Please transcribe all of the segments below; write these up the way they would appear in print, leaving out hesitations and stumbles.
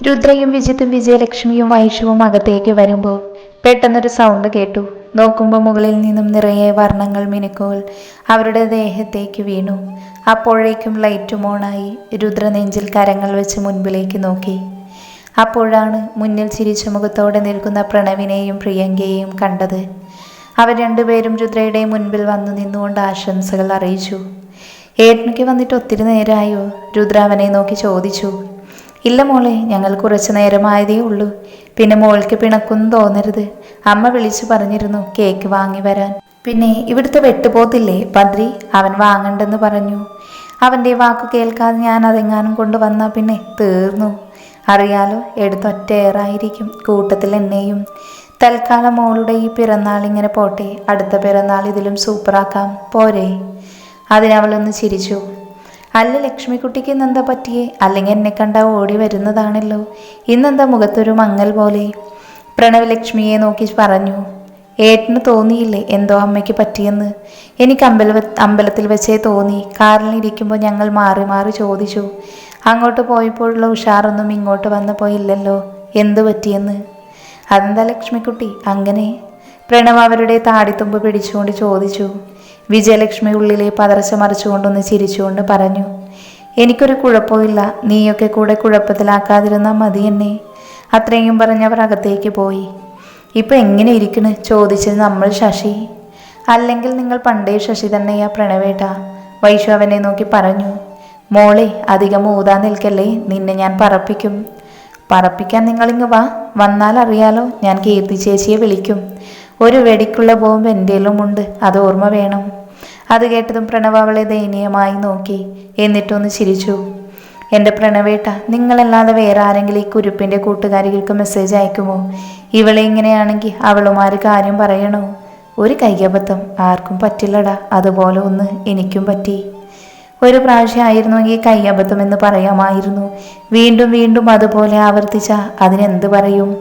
രുദ്രയും വിജിത്തും വിജയലക്ഷ്മിയും വൈഷുവും അകത്തേക്ക് വരുമ്പോൾ പെട്ടെന്നൊരു സൗണ്ട് കേട്ടു. നോക്കുമ്പോൾ മുകളിൽ നിന്നും നിറയെ വർണ്ണങ്ങൾ മിനുക്കുകൾ അവരുടെ ദേഹത്തേക്ക് വീണു. അപ്പോഴേക്കും ലൈറ്റും ഓണായി. രുദ്ര നെഞ്ചിൽ കരങ്ങൾ വെച്ച് മുൻപിലേക്ക് നോക്കി. അപ്പോഴാണ് മുന്നിൽ ചിരിച്ച മുഖത്തോടെ നിൽക്കുന്ന പ്രണവിനെയും പ്രിയങ്കയെയും കണ്ടത്. അവർ രണ്ടുപേരും രുദ്രയുടെ മുൻപിൽ വന്നു നിന്നുകൊണ്ട് ആശംസകൾ അറിയിച്ചു. ഏട്ടനിക്ക് വന്നിട്ട് ഒത്തിരി നേരമായോ? രുദ്ര അവനെ നോക്കി ചോദിച്ചു. ഇല്ല മോളെ, ഞങ്ങൾ കുറച്ചു നേരമായതേ ഉള്ളൂ. പിന്നെ മോൾക്ക് പിണക്കൊന്നും തോന്നരുത്. അമ്മ വിളിച്ചു പറഞ്ഞിരുന്നു കേക്ക് വാങ്ങി വരാൻ. പിന്നെ ഇവിടുത്തെ വെട്ടുപോത്തില്ലേ ബദ്രി, അവൻ വാങ്ങണ്ടെന്ന് പറഞ്ഞു. അവൻ്റെ വാക്കു കേൾക്കാതെ ഞാൻ അതെങ്ങാനും കൊണ്ടുവന്നാൽ പിന്നെ തീർന്നു. അറിയാലോ, എടുത്തൊറ്റേറായിരിക്കും, കൂട്ടത്തിൽ എന്നെയും. തൽക്കാലം മോളുടെ ഈ പിറന്നാൾ ഇങ്ങനെ പോട്ടെ, അടുത്ത പിറന്നാൾ ഇതിലും സൂപ്പറാക്കാം പോരെ? അതിനവളൊന്ന് ചിരിച്ചു. അല്ല ലക്ഷ്മിക്കുട്ടിക്ക് ഇന്നെന്താ പറ്റിയേ? അല്ലെങ്കിൽ എന്നെ കണ്ട ഓടി വരുന്നതാണല്ലോ. ഇന്നെന്താ മുഖത്തൊരു മങ്ങൽ പോലെ? പ്രണവ് ലക്ഷ്മിയെ നോക്കി പറഞ്ഞു. ഏട്ടന് തോന്നിയില്ലേ എന്തോ അമ്മയ്ക്ക് പറ്റിയെന്ന്? എനിക്ക് അമ്പലത്തിൽ വെച്ചേ തോന്നി. കാറിലിരിക്കുമ്പോൾ ഞങ്ങൾ മാറി മാറി ചോദിച്ചു. അങ്ങോട്ട് പോയപ്പോഴുള്ള ഉഷാറൊന്നും ഇങ്ങോട്ട് വന്നപ്പോൾ ഇല്ലല്ലോ. എന്തു പറ്റിയെന്ന്? അതെന്താ ലക്ഷ്മിക്കുട്ടി അങ്ങനെ? പ്രണവ് അവരുടെ താടിത്തുമ്പ് പിടിച്ചുകൊണ്ട് ചോദിച്ചു. വിജയലക്ഷ്മി ഉള്ളിലെ പതർച്ച മറിച്ചുകൊണ്ടൊന്ന് ചിരിച്ചുകൊണ്ട് പറഞ്ഞു. എനിക്കൊരു കുഴപ്പമില്ല, നീയൊക്കെ കൂടെ കുഴപ്പത്തിലാക്കാതിരുന്നാൽ മതി എന്നെ. അത്രയും പറഞ്ഞവർ അകത്തേക്ക് പോയി. ഇപ്പം എങ്ങനെ ഇരിക്കണ് ചോദിച്ചത് നമ്മൾ ശശി. അല്ലെങ്കിൽ നിങ്ങൾ പണ്ടേ ശശി തന്നെയാ പ്രണവേട്ട, വൈഷു അവനെ നോക്കി പറഞ്ഞു. മോളെ, അധികം ഊതാൻ നിൽക്കല്ലേ, നിന്നെ ഞാൻ പറപ്പിക്കും. പറപ്പിക്കാൻ നിങ്ങളിങ്ങ് വാ, വന്നാൽ അറിയാലോ, ഞാൻ കീർത്തി ചേച്ചിയെ വിളിക്കും. ഒരു വെടിക്കുള്ള ബോംബ് എൻ്റെയിലുമുണ്ട്, അത് ഓർമ്മ വേണം. അത് കേട്ടതും പ്രണവ് അവളെ ദയനീയമായി നോക്കി. എന്നിട്ടൊന്ന് ചിരിച്ചു. എൻ്റെ പ്രണവേട്ട, നിങ്ങളല്ലാതെ വേറെ ആരെങ്കിലും ഈ കുരുപ്പിൻ്റെ കൂട്ടുകാരികൾക്ക് മെസ്സേജ് അയക്കുമോ? ഇവളെ ഇങ്ങനെയാണെങ്കിൽ അവളുമാര് കാര്യം പറയണോ? ഒരു കയ്യബദ്ധം ആർക്കും പറ്റില്ലടാ, അതുപോലെ ഒന്ന് എനിക്കും പറ്റി. ഒരു പ്രാവശ്യം ആയിരുന്നുവെങ്കിൽ കയ്യബദ്ധം എന്ന് പറയാമായിരുന്നു. വീണ്ടും വീണ്ടും അതുപോലെ ആവർത്തിച്ച അതിനെന്ത് പറയും?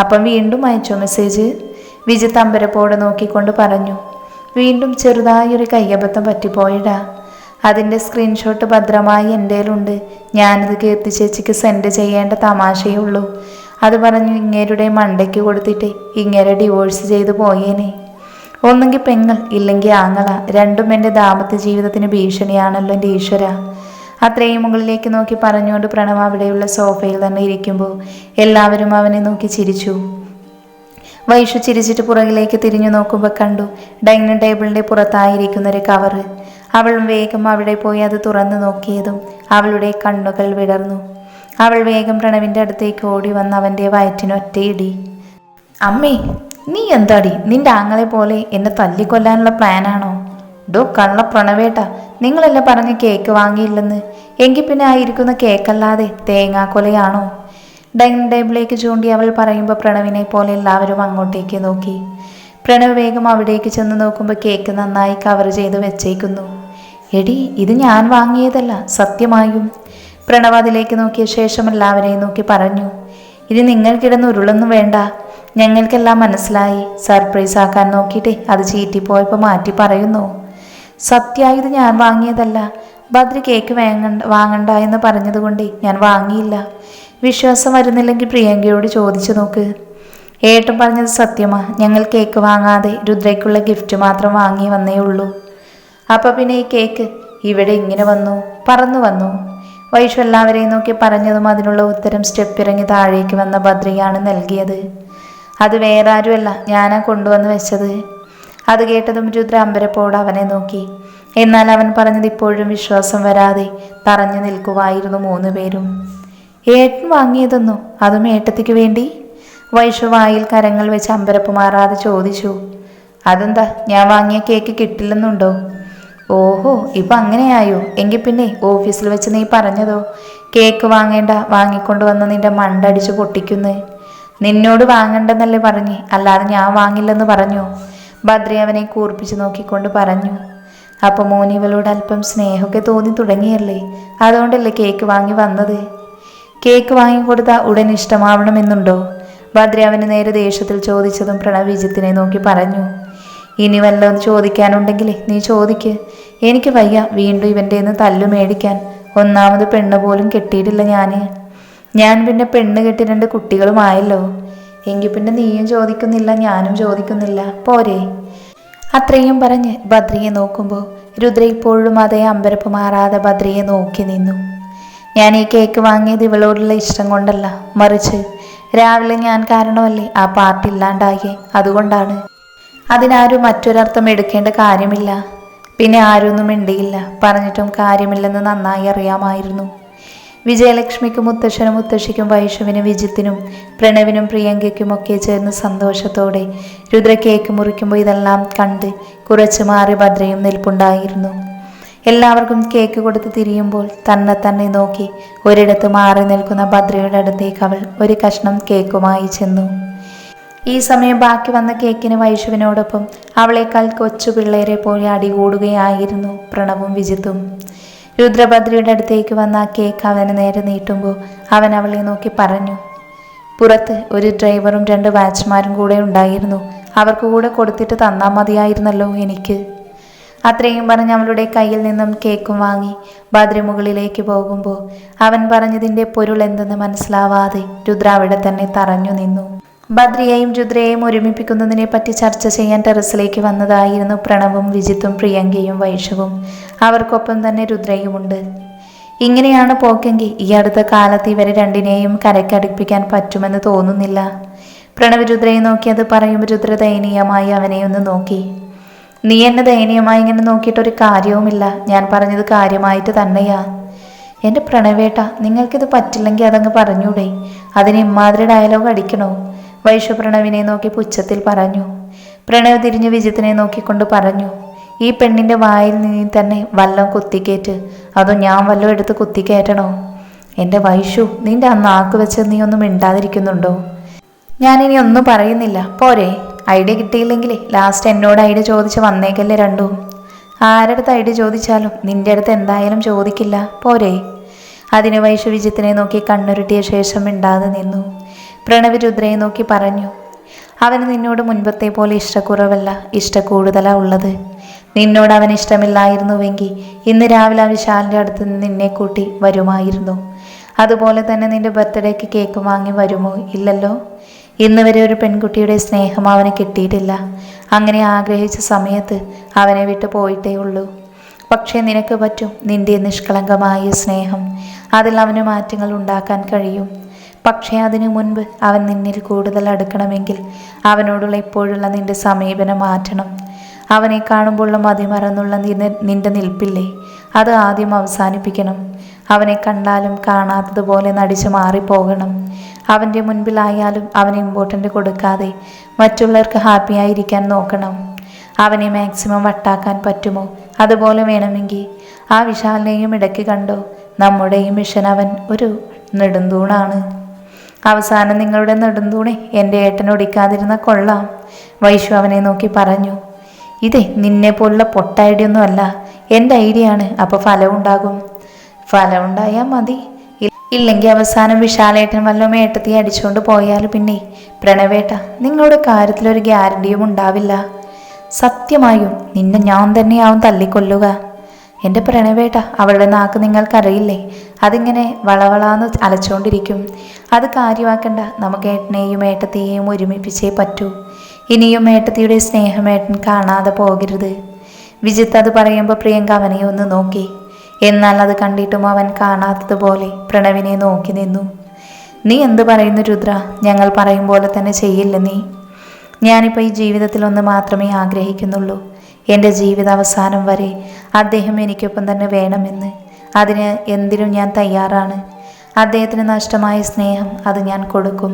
അപ്പം വീണ്ടും അയച്ചോ മെസ്സേജ്? വിജിത്ത് അമ്പരപ്പോടെ നോക്കിക്കൊണ്ട് പറഞ്ഞു. വീണ്ടും ചെറുതായൊരു കയ്യബദ്ധം പറ്റിപ്പോയിടാ. അതിൻ്റെ സ്ക്രീൻഷോട്ട് ഭദ്രമായി എൻ്റെയിലുണ്ട്. ഞാനിത് കീർത്തി ചേച്ചിക്ക് സെൻഡ് ചെയ്യേണ്ട തമാശയേ ഉള്ളൂ. അത് പറഞ്ഞു ഇങ്ങേരുടെ മണ്ടയ്ക്ക് കൊടുത്തിട്ട് ഇങ്ങേരെ ഡിവോഴ്സ് ചെയ്തു പോയേനെ. ഒന്നെങ്കിൽ പെങ്ങൾ, ഇല്ലെങ്കിൽ ആങ്ങള, രണ്ടും എൻ്റെ ദാമ്പത്യ ജീവിതത്തിന് ഭീഷണിയാണല്ലോ എൻ്റെ ഈശ്വര. അത്രയും മുകളിലേക്ക് നോക്കി പറഞ്ഞുകൊണ്ട് പ്രണവ് അവിടെയുള്ള സോഫയിൽ തന്നെ ഇരിക്കുമ്പോൾ എല്ലാവരും അവനെ നോക്കി ചിരിച്ചു. വൈഷു ചിരിച്ചിട്ട് പുറകിലേക്ക് തിരിഞ്ഞു നോക്കുമ്പോൾ കണ്ടു ഡൈനിങ് ടേബിളിൻ്റെ പുറത്തായിരിക്കുന്നൊരു കവറ്. അവൾ വേഗം അവിടെ പോയി അത് തുറന്നു നോക്കിയതും അവളുടെ കണ്ണുകൾ വിടർന്നു. അവൾ വേഗം പ്രണവിൻ്റെ അടുത്തേക്ക് ഓടി വന്ന് അവൻ്റെ വയറ്റിനൊറ്റയിടി. അമ്മേ, നീ എന്താടി, നിന്റെ ആങ്ങളെ പോലെ എന്നെ തല്ലിക്കൊല്ലാനുള്ള പ്ലാനാണോ? ഡോ കള്ള പ്രണവേട്ട, നിങ്ങളെല്ലാം പറഞ്ഞ് കേക്ക് വാങ്ങിയില്ലെന്ന്. എങ്കിൽ പിന്നെ ആയിരിക്കുന്ന കേക്കല്ലാതെ തേങ്ങാക്കൊലയാണോ? ഡൈനിങ് ടേബിളിലേക്ക് ചൂണ്ടി അവൾ പറയുമ്പോൾ പ്രണവിനെ പോലെ എല്ലാവരും അങ്ങോട്ടേക്ക് നോക്കി. പ്രണവ് വേഗം അവിടേക്ക് ചെന്ന് നോക്കുമ്പോൾ കേക്ക് നന്നായി കവർ ചെയ്ത് വെച്ചേക്കുന്നു. എടി, ഇത് ഞാൻ വാങ്ങിയതല്ല സത്യമായും. പ്രണവ് അതിലേക്ക് നോക്കിയ ശേഷം എല്ലാവരെയും നോക്കി പറഞ്ഞു. ഇനി നിങ്ങൾക്കിടന്ന് ഉരുളൊന്നും വേണ്ട, ഞങ്ങൾക്കെല്ലാം മനസ്സിലായി. സർപ്രൈസ് ആക്കാൻ നോക്കിയിട്ടേ അത് ചീറ്റിപ്പോയപ്പോൾ മാറ്റി പറയുന്നു. സത്യമായി ഇത് ഞാൻ വാങ്ങിയതല്ല. ബദ്രി കേക്ക് വാങ്ങണ്ട എന്ന് പറഞ്ഞതുകൊണ്ട് ഞാൻ വാങ്ങിയില്ല. വിശ്വാസം വരുന്നില്ലെങ്കിൽ പ്രിയങ്കയോട് ചോദിച്ചു നോക്ക്. ഏട്ടൻ പറഞ്ഞത് സത്യമാ. ഞങ്ങൾ കേക്ക് വാങ്ങാതെ രുദ്രയ്ക്കുള്ള ഗിഫ്റ്റ് മാത്രം വാങ്ങി വന്നേ ഉള്ളൂ. അപ്പം പിന്നെ ഈ കേക്ക് ഇവിടെ ഇങ്ങനെ വന്നു, പറന്നു വന്നു. വൈഷു എല്ലാവരെയും നോക്കി പറഞ്ഞതും അതിനുള്ള ഉത്തരം സ്റ്റെപ്പ് ഇറങ്ങി താഴേക്ക് വന്ന ബദ്രിയാണ് നൽകിയത്. അത് വേറെ ആരുമല്ല, ഞാനാ കൊണ്ടുവന്ന് വെച്ചത്. അത് കേട്ടതും രുദ്ര അമ്പരപ്പോട് അവനെ നോക്കി. എന്നാൽ അവൻ പറഞ്ഞത് ഇപ്പോഴും വിശ്വാസം വരാതെ തറഞ്ഞു നിൽക്കുമായിരുന്നു 3 പേരും. ഏട്ടൻ വാങ്ങിയതെന്നോ? അതും ഏട്ടത്തിക്ക് വേണ്ടി? വൈഷു വായിൽ കരങ്ങൾ വെച്ച് അമ്പരപ്പ് മാറാതെ ചോദിച്ചു. അതെന്താ, ഞാൻ വാങ്ങിയ കേക്ക് കിട്ടില്ലെന്നുണ്ടോ? ഓഹോ, ഇപ്പം അങ്ങനെയായോ? എങ്കിൽ പിന്നെ ഓഫീസിൽ വെച്ച് നീ പറഞ്ഞതോ? കേക്ക് വാങ്ങേണ്ട, വാങ്ങിക്കൊണ്ടുവന്ന് നിന്റെ മണ്ടടിച്ച് പൊട്ടിക്കുന്നു. നിന്നോട് വാങ്ങണ്ടെന്നല്ലേ പറഞ്ഞേ, അല്ലാതെ ഞാൻ വാങ്ങില്ലെന്ന് പറഞ്ഞോ? ബദ്രി അവനെ കൂർപ്പിച്ച് നോക്കിക്കൊണ്ട് പറഞ്ഞു. അപ്പോൾ മോനിവളോട് അല്പം സ്നേഹമൊക്കെ തോന്നി തുടങ്ങിയല്ലേ? അതുകൊണ്ടല്ലേ കേക്ക് വാങ്ങി വന്നത്? കേക്ക് വാങ്ങിക്കൊടുത്താൽ ഉടൻ ഇഷ്ടമാവണമെന്നുണ്ടോ? ബദ്രി അവന് നേരെ ദേഷ്യത്തിൽ ചോദിച്ചതും പ്രണവ് വിജിത്തിനെ നോക്കി പറഞ്ഞു. ഇനി വല്ലതും ചോദിക്കാനുണ്ടെങ്കിൽ നീ ചോദിക്ക്. എനിക്ക് വയ്യ വീണ്ടും ഇവൻ്റെ നിന്ന് തല്ലു മേടിക്കാൻ. ഒന്നാമത് പെണ്ണ് പോലും കെട്ടിയിട്ടില്ല ഞാൻ. ഞാൻ പിന്നെ പെണ്ണ് കെട്ടി 2 കുട്ടികളുമായല്ലോ. എങ്കിൽ പിന്നെ നീയും ചോദിക്കുന്നില്ല, ഞാനും ചോദിക്കുന്നില്ല, പോരെ? അത്രയും പറഞ്ഞ് ബദ്രിയെ നോക്കുമ്പോൾ രുദ്ര ഇപ്പോഴും അതേ അമ്പരപ്പ് മാറാതെ ബദ്രിയെ നോക്കി നിന്നു. ഞാൻ ഈ കേക്ക് വാങ്ങിയത് ഇവളോടുള്ള ഇഷ്ടം കൊണ്ടല്ല, മറിച്ച് രാവിലെ ഞാൻ കാരണമല്ലേ ആ പാർട്ടി ഇല്ലാണ്ടായേ, അതുകൊണ്ടാണ്. അതിനാരും മറ്റൊരർത്ഥം എടുക്കേണ്ട കാര്യമില്ല. പിന്നെ ആരൊന്നും മിണ്ടിയില്ല. പറഞ്ഞിട്ടും കാര്യമില്ലെന്ന് നന്നായി അറിയാമായിരുന്നു. വിജയലക്ഷ്മിക്കും മുത്തശ്ശനും മുത്തശ്ശിക്കും വൈഷുവിനും വിജിത്തിനും പ്രണവിനും പ്രിയങ്കയ്ക്കുമൊക്കെ ചേർന്ന് സന്തോഷത്തോടെ രുദ്ര കേക്ക് മുറിക്കുമ്പോൾ ഇതെല്ലാം കണ്ട് കുറച്ചു മാറി ഭദ്രയും നിൽപ്പുണ്ടായിരുന്നു. എല്ലാവർക്കും കേക്ക് കൊടുത്ത് തിരിയുമ്പോൾ തന്നെ നോക്കി ഒരിടത്ത് മാറി നിൽക്കുന്ന ഭദ്രയുടെ അടുത്തേക്ക് അവൾ ഒരു കഷ്ണം കേക്കുമായി ചെന്നു. ഈ സമയം ബാക്കി വന്ന കേക്കിന് വൈഷുവിനോടൊപ്പം അവളേക്കാൾ കൊച്ചു പിള്ളേരെ പോലെ അടികൂടുകയായിരുന്നു പ്രണവും വിജിത്തും. രുദ്രഭദ്രയുടെ അടുത്തേക്ക് വന്ന ആ കേക്ക് അവന് നേരെ നീട്ടുമ്പോൾ അവൻ അവളെ നോക്കി പറഞ്ഞു, പുറത്ത് ഒരു ഡ്രൈവറും 2 വാച്ച്മാരും കൂടെ ഉണ്ടായിരുന്നു. അവർക്ക് കൂടെ കൊടുത്തിട്ട് തന്നാൽ മതിയായിരുന്നല്ലോ എനിക്ക്. അത്രയും പറഞ്ഞ് അവളുടെ കയ്യിൽ നിന്നും കേക്കും വാങ്ങി ഭദ്ര മുകളിലേക്ക് പോകുമ്പോൾ അവൻ പറഞ്ഞതിൻ്റെ പൊരുൾ എന്തെന്ന് മനസ്സിലാവാതെ രുദ്ര അവിടെ തന്നെ തറഞ്ഞു നിന്നു. ഭദ്രയെയും രുദ്രയെയും ഒരുമിപ്പിക്കുന്നതിനെ പറ്റി ചർച്ച ചെയ്യാൻ ടെറസിലേക്ക് വന്നതായിരുന്നു പ്രണവും വിജിത്തും പ്രിയങ്കയും വൈഷവും. അവർക്കൊപ്പം തന്നെ രുദ്രയുമുണ്ട്. ഇങ്ങനെയാണ് പോക്കെങ്കിൽ ഈ അടുത്ത കാലത്ത് ഇവരെ 2നെയും കരക്കടുപ്പിക്കാൻ പറ്റുമെന്ന് തോന്നുന്നില്ല. പ്രണവ് രുദ്രയെ നോക്കി അത് പറയുമ്പോൾ രുദ്ര ദയനീയമായി അവനെ ഒന്ന് നോക്കി. നീ എന്നെ ദയനീയമായി ഇങ്ങനെ നോക്കിയിട്ടൊരു കാര്യവുമില്ല. ഞാൻ പറഞ്ഞത് കാര്യമായിട്ട് തന്നെയാ. എൻ്റെ പ്രണവേട്ട, നിങ്ങൾക്കിത് പറ്റില്ലെങ്കിൽ അതങ്ങ് പറഞ്ഞൂടെ? അതിന് ഇമ്മാതിരി ഡയലോഗ് അടിക്കണോ? വൈഷു പ്രണവിനെ നോക്കി പുച്ഛത്തിൽ പറഞ്ഞു. പ്രണവ് തിരിഞ്ഞു വിജിത്തിനെ നോക്കിക്കൊണ്ട് പറഞ്ഞു, ഈ പെണ്ണിൻ്റെ വായിൽ നീ തന്നെ വല്ലം കുത്തിക്കേറ്റ്, അതോ ഞാൻ വല്ലതും എടുത്ത് കുത്തിക്കയറ്റണോ? എൻ്റെ വൈഷു, നിന്റെ ആ നാക്ക് വെച്ച് നീ ഒന്നും മിണ്ടാതിരിക്കുന്നുണ്ടോ? ഞാനിനി ഒന്നും പറയുന്നില്ല, പോരെ? ഐഡിയ കിട്ടിയില്ലെങ്കിൽ ലാസ്റ്റ് എന്നോട് ഐഡിയ ചോദിച്ച് വന്നേക്കല്ലേ രണ്ടും. ആരടുത്ത് ഐഡിയ ചോദിച്ചാലും നിന്റെ അടുത്ത് എന്തായാലും ചോദിക്കില്ല, പോരെ? അതിന് വൈഷു വിജിത്തിനെ നോക്കി കണ്ണുരുട്ടിയ ശേഷം മിണ്ടാതെ നിന്നു. പ്രണവ് രുദ്രയെ നോക്കി പറഞ്ഞു, അവന് നിന്നോട് മുൻപത്തെ പോലെ ഇഷ്ടക്കുറവല്ല, ഇഷ്ടക്കൂടുതലാ ഉള്ളത്. നിന്നോട് അവന് ഇഷ്ടമില്ലായിരുന്നുവെങ്കിൽ ഇന്ന് രാവിലെ വിശാലിൻ്റെ അടുത്ത് നിന്ന് നിന്നെ കൂട്ടി വരുമായിരുന്നു. അതുപോലെ തന്നെ നിന്റെ ബർത്ത്ഡേക്ക് കേക്ക് വാങ്ങി വരുമോ? ഇല്ലല്ലോ. ഇന്ന് വരെ ഒരു പെൺകുട്ടിയുടെ സ്നേഹം അവന് കിട്ടിയിട്ടില്ല. അങ്ങനെ ആഗ്രഹിച്ച സമയത്ത് അവനെ വിട്ടു പോയിട്ടേ ഉള്ളൂ. പക്ഷേ നിനക്ക് പറ്റും. നിന്റെ നിഷ്കളങ്കമായ സ്നേഹം, അതിൽ അവന് മാറ്റങ്ങൾ ഉണ്ടാക്കാൻ കഴിയും. പക്ഷേ അതിനു മുൻപ് അവൻ നിന്നിൽ കൂടുതൽ അടുക്കണമെങ്കിൽ അവനോടുള്ള ഇപ്പോഴുള്ള നിന്റെ സമീപനം മാറ്റണം. അവനെ കാണുമ്പോഴുള്ള മതിമറന്നുള്ള നിന്റെ നിൽപ്പില്ലേ, അത് ആദ്യം അവസാനിപ്പിക്കണം. അവനെ കണ്ടാലും കാണാത്തതുപോലെ നടിച്ചു മാറിപ്പോകണം. അവൻ്റെ മുൻപിലായാലും അവന് ഇമ്പോർട്ടൻ്റ് കൊടുക്കാതെ മറ്റുള്ളവർക്ക് ഹാപ്പിയായിരിക്കാൻ നോക്കണം. അവനെ മാക്സിമം വട്ടാക്കാൻ പറ്റുമോ അതുപോലെ വേണമെങ്കിൽ ആ വിശാലിനെയും ഇടയ്ക്ക് കണ്ടോ. നമ്മുടെയും മിഷൻ അവൻ ഒരു നെടുന്തൂണാണ്. അവസാനം നിങ്ങളുടെ നെടുന്തൂണെ എൻ്റെ ഏട്ടനൊടിക്കാതിരുന്ന കൊള്ളാം. വൈഷു അവനെ നോക്കി പറഞ്ഞു, ഇതേ നിന്നെ പോലുള്ള പൊട്ട ഐഡിയ ഒന്നും അല്ല, എൻ്റെ ഐഡിയ ആണ്. അപ്പോൾ ഫലം ഉണ്ടാകും. ഫലം ഉണ്ടായാൽ മതി. ഇല്ലെങ്കിൽ അവസാനം വിശാലേട്ടൻ വല്ലതും ഏട്ടത്തി അടിച്ചുകൊണ്ട് പോയാൽ പിന്നെ പ്രണവേട്ട, നിങ്ങളുടെ കാര്യത്തിലൊരു ഗ്യാരണ്ടിയും ഉണ്ടാവില്ല. സത്യമായും നിന്നെ ഞാൻ തന്നെയാവും തല്ലിക്കൊല്ലുക. എൻ്റെ പ്രണവേട്ട, അവളുടെ നാക്ക് നിങ്ങൾക്കറിയില്ലേ, അതിങ്ങനെ വളവളാന്ന് അലച്ചുകൊണ്ടിരിക്കും. അത് കാര്യമാക്കണ്ട. നമുക്ക് ഏട്ടനെയും ഏട്ടത്തിയെയും ഒരുമിപ്പിച്ചേ പറ്റൂ. ഇനിയും ഏട്ടത്തിയുടെ സ്നേഹം ഏട്ടൻ കാണാതെ പോകരുത്. വിജിത്ത് അത് പറയുമ്പോൾ പ്രിയങ്ക അവനെ ഒന്ന് നോക്കി. എന്നാൽ അത് കണ്ടിട്ടും അവൻ കാണാത്തതുപോലെ പ്രണവിനെ നോക്കി നിന്നു. നീ എന്ത് പറയുന്നു രുദ്ര? ഞങ്ങൾ പറയും പോലെ തന്നെ ചെയ്യില്ല നീ? ഞാനിപ്പോൾ ഈ ജീവിതത്തിൽ ഒന്ന് മാത്രമേ ആഗ്രഹിക്കുന്നുള്ളൂ. എൻ്റെ ജീവിത അവസാനം വരെ അദ്ദേഹം എനിക്കൊപ്പം തന്നെ വേണമെന്ന്. അതിന് എന്തിനും ഞാൻ തയ്യാറാണ്. അദ്ദേഹത്തിന് നഷ്ടമായ സ്നേഹം അത് ഞാൻ കൊടുക്കും.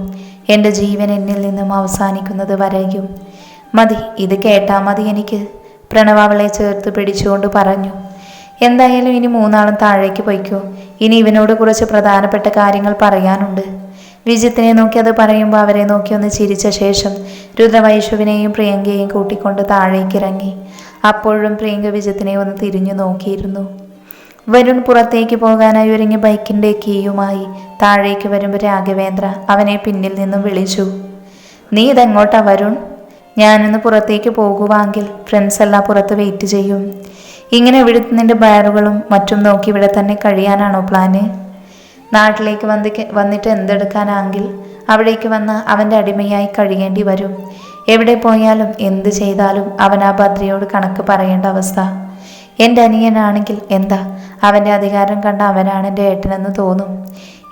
എൻ്റെ ജീവൻ എന്നിൽ നിന്നും അവസാനിക്കുന്നത് വരെയും. മതി, ഇത് കേട്ടാൽ മതി എനിക്ക്. പ്രണവ് അവളെ ചേർത്ത് പിടിച്ചുകൊണ്ട് പറഞ്ഞു. എന്തായാലും ഇനി 3 താഴേക്ക് പോയിക്കോ. ഇനി ഇവനോട് കുറച്ച് പ്രധാനപ്പെട്ട കാര്യങ്ങൾ പറയാനുണ്ട്. വിജിത്തിനെ നോക്കി അത് പറയുമ്പോൾ അവരെ നോക്കി ഒന്ന് ചിരിച്ച ശേഷം രുദ്ര വൈഷുവിനെയും പ്രിയങ്കയെയും കൂട്ടിക്കൊണ്ട് താഴേക്കിറങ്ങി. അപ്പോഴും പ്രിയങ്ക വിജിത്തിനെ ഒന്ന് തിരിഞ്ഞു നോക്കിയിരുന്നു. വരുൺ പുറത്തേക്ക് പോകാനായി ഒരുങ്ങി ബൈക്കിൻ്റെ കീയുമായി താഴേക്ക് വരുമ്പോൾ രാഘവേന്ദ്ര അവനെ പിന്നിൽ നിന്നും വിളിച്ചു. നീ ഇതെങ്ങോട്ടാ വരുൺ? ഞാനൊന്ന് പുറത്തേക്ക് പോകുവാങ്കിൽ ഫ്രണ്ട്സ് എല്ലാം പുറത്ത് വെയിറ്റ് ചെയ്യും. ഇങ്ങനെ ഇവിടുത്തെ നിന്റെ ബാറുകളും മറ്റും നോക്കി ഇവിടെ തന്നെ കഴിയാനാണോ പ്ലാന്? നാട്ടിലേക്ക് വന്നിട്ട് എന്തെടുക്കാനാണെങ്കിൽ അവിടേക്ക് വന്ന് അവൻ്റെ അടിമയായി കഴിയേണ്ടി വരും. എവിടെ പോയാലും എന്ത് ചെയ്താലും അവൻ ആ ഭദ്രയോട് കണക്ക് പറയേണ്ട അവസ്ഥ. എൻ്റെ അനിയനാണെങ്കിൽ എന്താ, അവൻ്റെ അധികാരം കണ്ട അവനാണ് എൻ്റെ ഏട്ടനെന്ന് തോന്നും.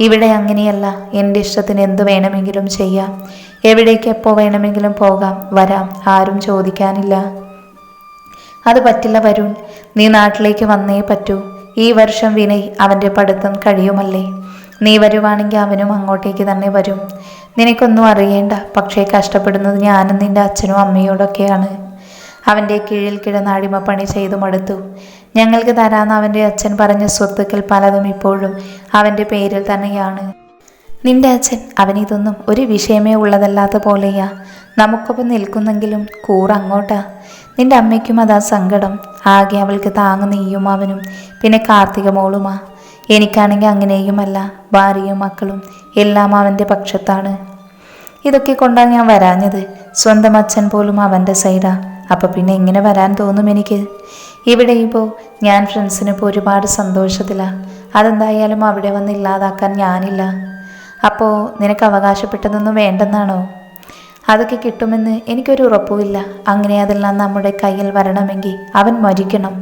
ഇവിടെ അങ്ങനെയല്ല. എൻ്റെ ഇഷ്ടത്തിന് എന്ത് വേണമെങ്കിലും ചെയ്യാം, എവിടേക്ക് എപ്പോൾ വേണമെങ്കിലും പോകാം വരാം, ആരും ചോദിക്കാനില്ല. അത് പറ്റില്ല വരുൺ, നീ നാട്ടിലേക്ക് വന്നേ പറ്റൂ. ഈ വർഷം വിനയ് അവൻ്റെ പഠിത്തം കഴിയുമല്ലേ? നീ വരുവാണെങ്കിൽ അവനും അങ്ങോട്ടേക്ക് തന്നെ വരും. നിനക്കൊന്നും അറിയേണ്ട. പക്ഷേ കഷ്ടപ്പെടുന്നത് ഞാനും നിൻ്റെ അച്ഛനും അമ്മയോടൊക്കെയാണ്. അവൻ്റെ കീഴിൽ കിടന്ന് അടിമപ്പണി ചെയ്തു മടുത്തു. ഞങ്ങൾക്ക് തരാമെന്ന് അവൻ്റെ അച്ഛൻ പറഞ്ഞ സ്വത്തുക്കൾ പലതും ഇപ്പോഴും അവൻ്റെ പേരിൽ തന്നെയാണ്. നിന്റെ അച്ഛൻ അവനിതൊന്നും ഒരു വിഷയമേ ഉള്ളതല്ലാത്ത പോലെയാ. നമുക്കൊപ്പം നിൽക്കുന്നെങ്കിലും കൂറങ്ങോട്ടാ. നിന്റെ അമ്മയ്ക്കും അതാ സങ്കടം. ആകെ അവൾക്ക് താങ്ങ് നീയും അവനും, പിന്നെ കാർത്തിക മോളുമാ. എനിക്കാണെങ്കിൽ അങ്ങനെയുമല്ല. ഭാര്യയും മക്കളും എല്ലാം അവൻ്റെ പക്ഷത്താണ്. ഇതൊക്കെ കൊണ്ടാണ് ഞാൻ വരാഞ്ഞത്. സ്വന്തം അച്ഛൻ പോലും അവൻ്റെ സൈഡാ. അപ്പം പിന്നെ എങ്ങനെ വരാൻ തോന്നും എനിക്ക്? ഇവിടെ ഇപ്പോൾ ഞാൻ ഫ്രണ്ട്സിനിപ്പോൾ ഒരുപാട് സന്തോഷത്തിലാണ്. അതെന്തായാലും അവിടെ വന്ന് ഇല്ലാതാക്കാൻ ഞാനില്ല. അപ്പോൾ നിനക്ക് അവകാശപ്പെട്ടതൊന്നും വേണ്ടെന്നാണോ? അതൊക്കെ കിട്ടുമെന്ന് എനിക്കൊരു ഉറപ്പുമില്ല. അങ്ങനെ അതെല്ലാം നമ്മുടെ കയ്യിൽ വരണമെങ്കിൽ അവൻ മരിക്കണം.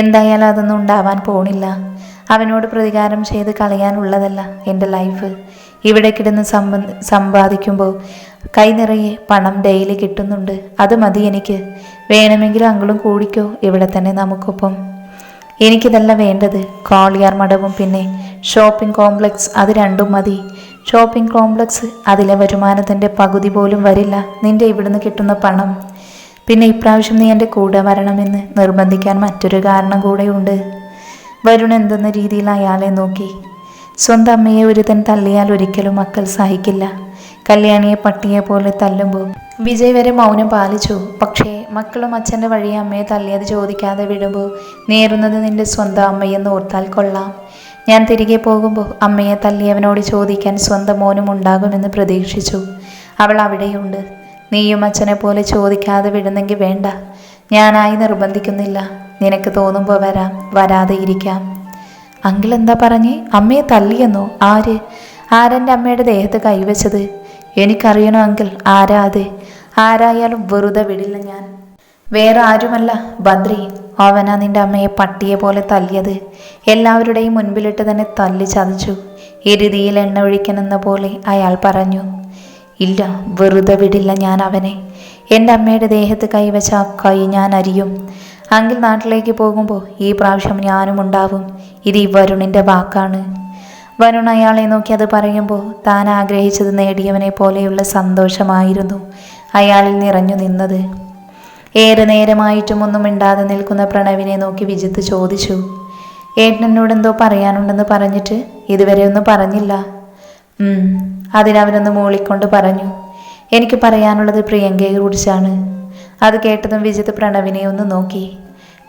എന്തായാലും അതൊന്നും ഉണ്ടാവാൻ പോണില്ല. അവനോട് പ്രതികാരം ചെയ്ത് കളയാനുള്ളതല്ല എൻ്റെ ലൈഫ്. ഇവിടെ കിടന്ന് സമ്പാദിക്കുമ്പോൾ കൈ നിറയെ പണം ഡെയിലി കിട്ടുന്നുണ്ട്. അത് മതി എനിക്ക്. വേണമെങ്കിലും അങ്ങളും കൂടിക്കോ ഇവിടെ തന്നെ നമുക്കൊപ്പം. എനിക്കിതല്ല വേണ്ടത്. കോളിയാർ മഠവും പിന്നെ ഷോപ്പിംഗ് കോംപ്ലക്സ്, അത് രണ്ടും മതി. ഷോപ്പിംഗ് കോംപ്ലക്സ്, അതിലെ വരുമാനത്തിൻ്റെ പകുതി പോലും വരില്ല നിൻ്റെ ഇവിടുന്ന് കിട്ടുന്ന പണം. പിന്നെ ഇപ്രാവശ്യം നീ എൻ്റെ കൂടെ വരണമെന്ന് നിർബന്ധിക്കാൻ മറ്റൊരു കാരണം കൂടെയുണ്ട്. വരുൺ എന്തെന്ന രീതിയിൽ അയാളെ നോക്കി. സ്വന്തം അമ്മയെ ഒരുത്തൻ തല്ലിയാൽ ഒരിക്കലും മക്കൾ സഹിക്കില്ല. കല്യാണിയെ പട്ടിയെ പോലെ തല്ലുമ്പോൾ വിജയ് വരെ മൗനം പാലിച്ചു. പക്ഷേ മക്കളും അച്ഛൻ്റെ വഴി അമ്മയെ തല്ലിയത് ചോദിക്കാതെ വിടുമ്പോൾ നേരുന്നത് നിന്റെ സ്വന്തം അമ്മയെന്ന് ഓർത്താൽ കൊള്ളാം. ഞാൻ തിരികെ പോകുമ്പോൾ അമ്മയെ തല്ലിയവനോട് ചോദിക്കാൻ സ്വന്തം മോനും ഉണ്ടാകുമെന്ന് പ്രതീക്ഷിച്ചു. അവൾ അവിടെയുണ്ട്. നീയും അച്ഛനെ പോലെ ചോദിക്കാതെ വിടുന്നെങ്കിൽ വേണ്ട. ഞാനായി നിർബന്ധിക്കുന്നില്ല. നിനക്ക് തോന്നുമ്പോൾ വരാം, വരാതെ ഇരിക്കാം. അങ്കിൾ എന്താ പറഞ്ഞേ? അമ്മയെ തല്ലിയെന്നോ? ആരെൻ്റെ അമ്മയുടെ ദേഹത്ത് കൈവച്ചത്? എനിക്കറിയണോ അങ്കിൾ? ആരാ അത്? ആരായാലും വെറുതെ വിടില്ല ഞാൻ. വേറെ ആരുമല്ല, ബദ്രി. അവനാ നിന്റെ അമ്മയെ പട്ടിയെ പോലെ തല്ലിയത്. എല്ലാവരുടെയും മുൻപിലിട്ട് തന്നെ തല്ലി ചതച്ചു. എരുതിയിൽ എണ്ണ ഒഴിക്കണമെന്ന പോലെ അയാൾ പറഞ്ഞു. ഇല്ല, വെറുതെ വിടില്ല ഞാൻ അവനെ. എൻ്റെ അമ്മയുടെ ദേഹത്ത് കൈവച്ച ആ കൈ ഞാൻ അരിയും. അങ്കിൾ നാട്ടിലേക്ക് പോകുമ്പോൾ ഈ പ്രാവശ്യം ഞാനും ഉണ്ടാവും. ഇത് ഈ വരുണിൻ്റെ വാക്കാണ്. വരുൺ അയാളെ നോക്കി അത് പറയുമ്പോൾ താൻ ആഗ്രഹിച്ചത് നേടിയവനെ പോലെയുള്ള സന്തോഷമായിരുന്നു അയാളിൽ നിറഞ്ഞു നിന്നത്. ഏറെ നേരമായിട്ടും ഒന്നും മിണ്ടാതെ നിൽക്കുന്ന പ്രണവിനെ നോക്കി വിജിത്ത് ചോദിച്ചു. ഏട്ടനോട് എന്തോ പറയാനുണ്ടെന്ന് പറഞ്ഞിട്ട് ഇതുവരെ ഒന്നും പറഞ്ഞില്ല. അതിനവനൊന്ന് മൂളിക്കൊണ്ട് പറഞ്ഞു. എനിക്ക് പറയാനുള്ളത് പ്രിയങ്കയെ കുറിച്ചാണ്. അത് കേട്ടതും വിജിത്ത് പ്രണവിനെ ഒന്ന് നോക്കി.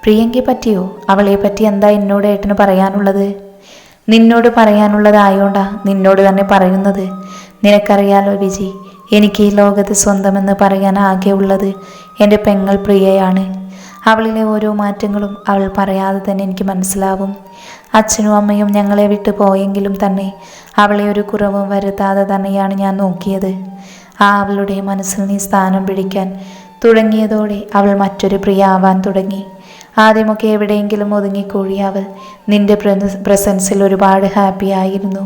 പ്രിയങ്കയെ പറ്റിയോ? അവളെ പറ്റി എന്താ എന്നോട് ഏട്ടന് പറയാനുള്ളത്? നിന്നോട് പറയാനുള്ളതായോണ്ടാ നിന്നോട് തന്നെ പറയുന്നത്. നിനക്കറിയാലോ വിജി, എനിക്ക് ഈ ലോകത്ത് സ്വന്തമെന്ന് പറയാൻ ആകെ ഉള്ളത് എൻ്റെ പെങ്ങൾ പ്രിയയാണ്. അവളിലെ ഓരോ മാറ്റങ്ങളും അവൾ പറയാതെ തന്നെ എനിക്ക് മനസ്സിലാവും. അച്ഛനും അമ്മയും ഞങ്ങളെ വിട്ടു പോയെങ്കിലും തന്നെ അവളെ ഒരു കുറവും വരുത്താതെ തന്നെയാണ് ഞാൻ നോക്കിയത്. അവളുടെ മനസ്സിൽ നീ സ്ഥാനം പിടിക്കാൻ തുടങ്ങിയതോടെ അവൾ മറ്റൊരു പ്രിയ ആവാൻ തുടങ്ങി. ആദ്യമൊക്കെ എവിടെയെങ്കിലും ഒതുങ്ങിക്കൂടി അവൾ നിന്റെ പ്രസൻസിൽ ഒരുപാട് ഹാപ്പി ആയിരുന്നു.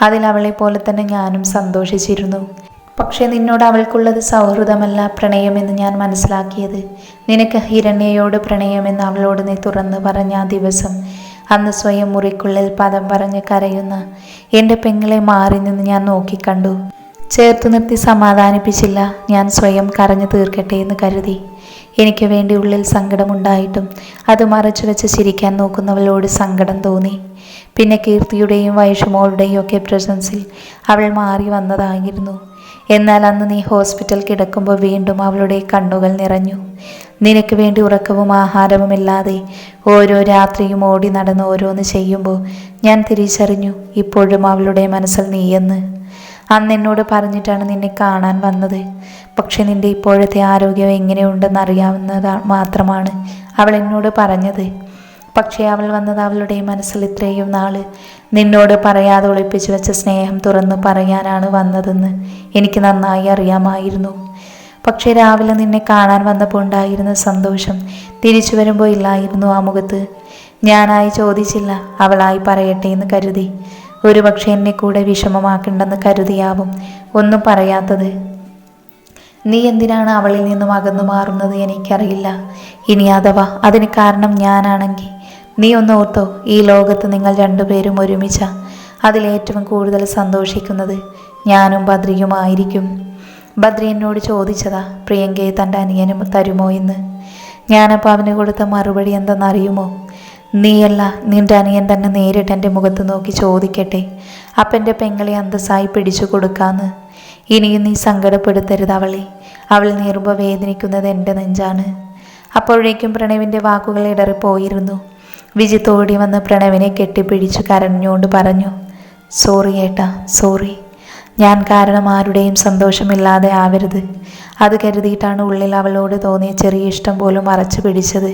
അതിൽ അവളെ പോലെ തന്നെ ഞാനും സന്തോഷിച്ചിരുന്നു. പക്ഷെ നിന്നോട് അവൾക്കുള്ളത് സൗഹൃദമല്ല, പ്രണയമെന്ന് ഞാൻ മനസ്സിലാക്കിയത്. നിനക്ക് ഹിരണ്യയോട് പ്രണയമെന്ന് അവളോട് നീ തുറന്ന് പറഞ്ഞ ആ ദിവസം, അന്ന് സ്വയം മുറിക്കുള്ളിൽ പദം പറഞ്ഞ് കരയുന്ന എൻ്റെ പെങ്ങളെ മാറി നിന്ന് ഞാൻ നോക്കിക്കണ്ടു. ചേർത്തു നിർത്തി സമാധാനിപ്പിച്ചില്ല. ഞാൻ സ്വയം കരഞ്ഞു തീർക്കട്ടെ എന്ന് കരുതി. എനിക്ക് വേണ്ടി ഉള്ളിൽ സങ്കടമുണ്ടായിട്ടും അത് മറച്ചു വെച്ച് ചിരിക്കാൻ നോക്കുന്നവളോട് സങ്കടം തോന്നി. പിന്നെ കീർത്തിയുടെയും വൈഷുമോളുടെയും ഒക്കെ പ്രസൻസിൽ അവൾ മാറി വന്നതായിരുന്നു. എന്നാൽ അന്ന് നീ ഹോസ്പിറ്റൽ കിടക്കുമ്പോൾ വീണ്ടും അവളുടെ കണ്ണുകൾ നിറഞ്ഞു. നിനക്ക് വേണ്ടി ഉറക്കവും ആഹാരവുമില്ലാതെ ഓരോ രാത്രിയും ഓടി നടന്ന് ഓരോന്ന് ചെയ്യുമ്പോൾ ഞാൻ തിരിച്ചറിഞ്ഞു ഇപ്പോഴും അവളുടെ മനസ്സിൽ നീയെന്ന്. അന്ന് എന്നോട് പറഞ്ഞിട്ടാണ് നിന്നെ കാണാൻ വന്നത്. പക്ഷെ നിന്റെ ഇപ്പോഴത്തെ ആരോഗ്യം എങ്ങനെയുണ്ടെന്ന് അറിയാവുന്നത് മാത്രമാണ് അവൾ എന്നോട് പറഞ്ഞത്. പക്ഷേ അവൾ വന്നത് അവളുടെ മനസ്സിൽ ഇത്രയും നാള് നിന്നോട് പറയാതെ ഒളിപ്പിച്ചു വെച്ച സ്നേഹം തുറന്ന് പറയാനാണ് വന്നതെന്ന് എനിക്ക് നന്നായി അറിയാമായിരുന്നു. പക്ഷേ രാവിലെ നിന്നെ കാണാൻ വന്നപ്പോൾ ഉണ്ടായിരുന്ന സന്തോഷം തിരിച്ചു വരുമ്പോൾ ഇല്ലായിരുന്നു ആ മുഖത്ത്. ഞാനായി ചോദിച്ചില്ല, അവളായി പറയട്ടെ എന്ന് കരുതി. ഒരുപക്ഷെ എന്നെ കൂടെ വിഷമമാക്കണ്ടെന്ന് കരുതിയാവും ഒന്നും പറയാത്തത്. നീ എന്തിനാണ് അവളിൽ നിന്നും അകന്നു മാറുന്നത് എനിക്കറിയില്ല. ഇനി അഥവാ അതിന് കാരണം ഞാനാണെങ്കിൽ നീ ഒന്ന് ഓർത്തോ, ഈ ലോകത്ത് നിങ്ങൾ രണ്ടുപേരും ഒരുമിച്ച അതിലേറ്റവും കൂടുതൽ സന്തോഷിക്കുന്നത് ഞാനും ബദ്രിയുമായിരിക്കും. ബദ്രി എന്നോട് ചോദിച്ചതാ പ്രിയങ്കയെ തൻ്റെ അനിയനും തരുമോ എന്ന്. ഞാനപ്പോൾ അവന് കൊടുത്ത മറുപടി എന്തെന്നറിയുമോ? നീയല്ല, നിന്റെ അനിയൻ തന്നെ നേരിട്ട് എൻ്റെ മുഖത്ത് നോക്കി ചോദിക്കട്ടെ, അപ്പൻ്റെ പെങ്ങളെ അന്തസ്സായി പിടിച്ചു കൊടുക്കാന്ന്. ഇനിയും നീ സങ്കടപ്പെടുത്തരുത് അവളെ. അവൾ നീറുമ്പോൾ വേദനിക്കുന്നത് എൻ്റെ നെഞ്ചാണ്. അപ്പോഴേക്കും പ്രണവിൻ്റെ വാക്കുകൾ ഇടറിപ്പോയിരുന്നു. വിജിത്ത് ഓടി വന്ന് പ്രണവിനെ കെട്ടിപ്പിടിച്ചു കരഞ്ഞുകൊണ്ട് പറഞ്ഞു, സോറി ഏട്ടാ, സോറി. ഞാൻ കാരണം ആരുടെയും സന്തോഷമില്ലാതെ ആവരുത്. അത് കരുതിയിട്ടാണ് ഉള്ളിൽ അവളോട് തോന്നിയ ചെറിയ ഇഷ്ടം പോലും മറച്ചു പിടിച്ചത്.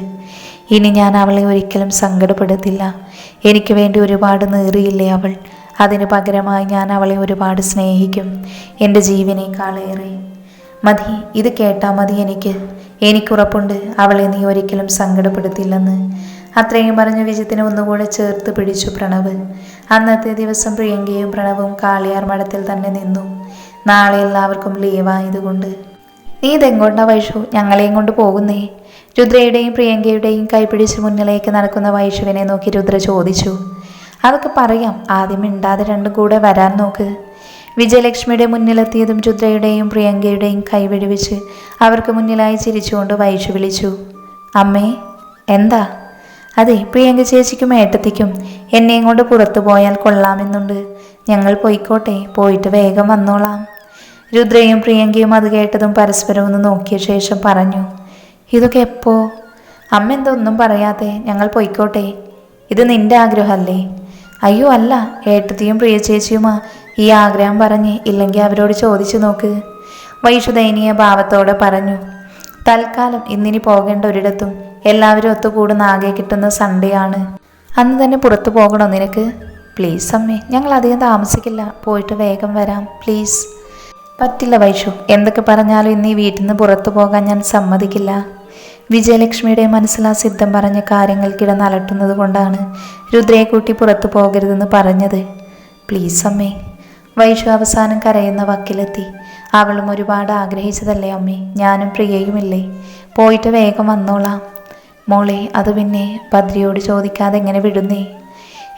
ഇനി ഞാൻ അവളെ ഒരിക്കലും സങ്കടപ്പെടുത്തില്ല. എനിക്ക് വേണ്ടി ഒരുപാട് നീറിയില്ലേ അവൾ. അതിന് പകരമായി ഞാൻ അവളെ ഒരുപാട് സ്നേഹിക്കും, എൻ്റെ ജീവനേക്കാളേറെ. മതി, ഇത് കേട്ടാൽ മതി. എനിക്കുറപ്പുണ്ട് അവളെ നീ ഒരിക്കലും സങ്കടപ്പെടുത്തില്ലെന്ന്. അത്രയും പറഞ്ഞ് വിജിത്തിനെ ഒന്നുകൂടെ ചേർത്ത് പിടിച്ചു പ്രണവ്. അന്നത്തെ ദിവസം പ്രിയങ്കയും പ്രണവും കാളിയാർ മഠത്തിൽ തന്നെ നിന്നു. നാളെ എല്ലാവർക്കും ലീവായതുകൊണ്ട്. നീ ഇതെങ്ങോട്ടാ വൈഷു? ഞങ്ങളെയും കൊണ്ട് പോകുന്നേ? രുദ്രയുടെയും പ്രിയങ്കയുടെയും കൈപിടിച്ച് മുന്നിലേക്ക് നടക്കുന്ന വൈഷുവിനെ നോക്കി രുദ്ര ചോദിച്ചു. അതൊക്കെ പറയാം, ആദ്യം മിണ്ടാതെ രണ്ടും കൂടെ വരാൻ നോക്ക്. വിജയലക്ഷ്മിയുടെ മുന്നിലെത്തിയതും രുദ്രയുടെയും പ്രിയങ്കയുടെയും കൈവെടിവെച്ച് അവർക്ക് മുന്നിലായി ചിരിച്ചുകൊണ്ട് വൈഷു വിളിച്ചു, അമ്മേ. എന്താ? അതെ, പ്രിയങ്ക ചേച്ചിക്കും ഏട്ടത്തിക്കും എന്നെയും കൊണ്ട് പുറത്തു പോയാൽ കൊള്ളാമെന്നുണ്ട്. ഞങ്ങൾ പോയിക്കോട്ടെ, പോയിട്ട് വേഗം വന്നോളാം. രുദ്രയും പ്രിയങ്കയും അത് കേട്ടതും പരസ്പരം ഒന്ന് നോക്കിയ ശേഷം പറഞ്ഞു, ഇതൊക്കെ എപ്പോ? അമ്മ എന്താ ഒന്നും പറയാതെ? ഞങ്ങൾ പോയിക്കോട്ടെ. ഇത് നിന്റെ ആഗ്രഹമല്ലേ? അയ്യോ അല്ല, ഏട്ടത്തിയും പ്രിയ ചേച്ചിയുമാ ഈ ആഗ്രഹം പറഞ്ഞ്. ഇല്ലെങ്കിൽ അവരോട് ചോദിച്ചു നോക്ക്. വൈഷു ദയനീയ ഭാവത്തോടെ പറഞ്ഞു. തൽക്കാലം ഇന്നിനി പോകേണ്ട ഒരിടത്തും എല്ലാവരും ഒത്തുകൂടുന്ന ആകെ കിട്ടുന്ന സൺഡേ ആണ്. അന്ന് തന്നെ പുറത്തു പോകണോ നിനക്ക്? പ്ലീസ് അമ്മേ, ഞങ്ങൾ അധികം താമസിക്കില്ല, പോയിട്ട് വേഗം വരാം പ്ലീസ്. പറ്റില്ല വൈഷു, എന്തൊക്കെ പറഞ്ഞാലും ഇന്ന് ഈ വീട്ടിൽ നിന്ന് പുറത്തു പോകാൻ ഞാൻ സമ്മതിക്കില്ല. വിജയലക്ഷ്മിയുടെ മനസ്സിൽ ആ സിദ്ധം പറഞ്ഞ കാര്യങ്ങൾക്കിടന്ന് അലട്ടുന്നത് കൊണ്ടാണ് രുദ്രയെ കൂട്ടി പുറത്തു പോകരുതെന്ന് പറഞ്ഞത്. പ്ലീസ് അമ്മേ. വൈഷു അവസാനം കരയുന്ന വക്കിലെത്തി. അവളും ഒരുപാട് ആഗ്രഹിച്ചതല്ലേ അമ്മേ, ഞാനും പ്രിയയുമില്ലേ, പോയിട്ട് വേഗം വന്നോളാം. മോളെ, അത് പിന്നെ ബദ്രിയോട് ചോദിക്കാതെ എങ്ങനെ വിടുന്നേ?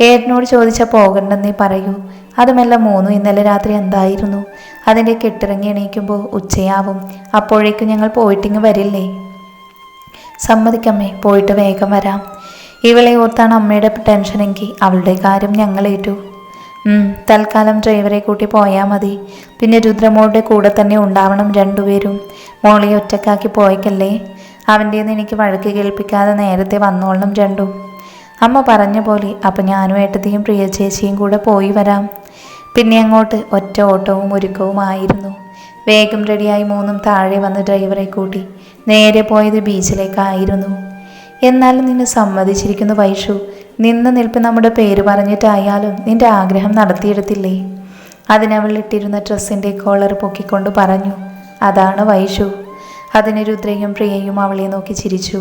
ഏട്ടനോട് ചോദിച്ചാൽ പോകണ്ടെന്നേ പറയൂ. അതുമെല്ലാം മൂന്നും ഇന്നലെ രാത്രി എന്തായിരുന്നു? അതിൻ്റെ കെട്ടിറങ്ങി എണീക്കുമ്പോൾ ഉച്ചയാവും. അപ്പോഴേക്കും ഞങ്ങൾ പോയിട്ടിങ്ങ് വരില്ലേ? സമ്മതിക്കമ്മേ, പോയിട്ട് വേഗം വരാം. ഇവളെ ഓർത്താണ് അമ്മയുടെ ടെൻഷനെങ്കിൽ അവളുടെ കാര്യം ഞങ്ങളേറ്റു. തൽക്കാലം ഡ്രൈവറെ കൂട്ടി പോയാൽ മതി. പിന്നെ രുദ്രമോളുടെ കൂടെ തന്നെ ഉണ്ടാവണം രണ്ടുപേരും. മോളെ ഒറ്റക്കാക്കി പോയിക്കല്ലേ. അവൻ്റെന്ന് എനിക്ക് വഴക്ക് കേൾപ്പിക്കാതെ നേരത്തെ വന്നോളണം രണ്ടും. അമ്മ പറഞ്ഞ പോലെ. അപ്പം ഞാനും ഏട്ടത്തിയും പ്രിയ ചേച്ചിയും കൂടെ പോയി വരാം. പിന്നെ അങ്ങോട്ട് ഒറ്റ ഓട്ടവും ഒരുക്കവുമായിരുന്നു. വേഗം റെഡിയായി മൂന്നും താഴെ വന്ന് ഡ്രൈവറെ കൂട്ടി നേരെ പോയത് ബീച്ചിലേക്കായിരുന്നു. എന്നാലും നിന്നെ സമ്മതിച്ചിരിക്കുന്നു വൈഷു. നിന്ന നിൽപ്പ് നമ്മുടെ പേര് പറഞ്ഞിട്ടായാലും നിന്റെ ആഗ്രഹം നടത്തിയെടുത്തില്ലേ? അതിനവൾ ഇട്ടിരുന്ന ഡ്രസ്സിൻ്റെ കോളർ പൊക്കിക്കൊണ്ട് പറഞ്ഞു. അതാണ് വൈഷു. അതിന് രുദ്രയും പ്രിയയും അവളെ നോക്കി ചിരിച്ചു.